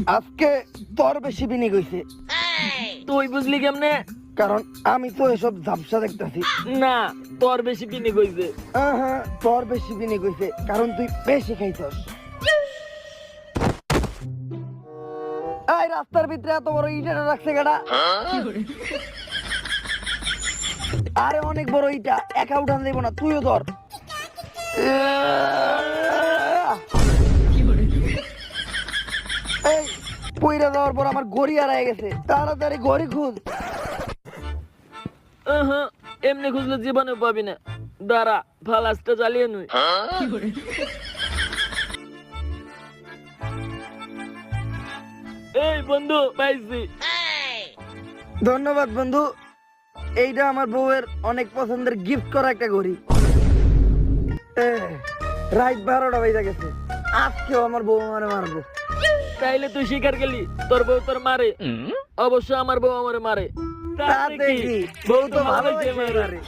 আজকে তোর বেশি বিনি গইছে। তুই বুঝলি কেমনে? কারণ আমি তো এসব ঝাপসা দেখতেছি। না, তোর বেশি পিনি কইছে। তোর বেশি বিনি গইছে কারণ তুই বেশি খাইছস। এই রাস্তার ভিতরে এত বড় ইটা রাখছে কেডা? আরে অনেক বড় ইটা, একা উঠান দেব না, তুইও ধর। এই পইরা যাওয়ার পর আমার গড়ি হারায় গেছে, তাড়াতাড়ি গড়ি খুঁজ। এমনি খুঁজলে জীবনে পাবি না, দাঁড়া ফালাসটা জ্বালিয়ে নুই। এই বন্ধু পাইছি। ধন্যবাদ বন্ধু, এইটা আমার বউয়ের অনেক পছন্দের গিফট করা একটা ঘড়ি। রাত 12টা বেজে গেছে, আজকেও আমার বউ আমারে মারবো। তাইলে তুই শিকার গেলি, তোর বউ তোর মারে? অবশ্য আমার বউ আমারে মারে। তাতে কি, বউ তো ভালোই মারে।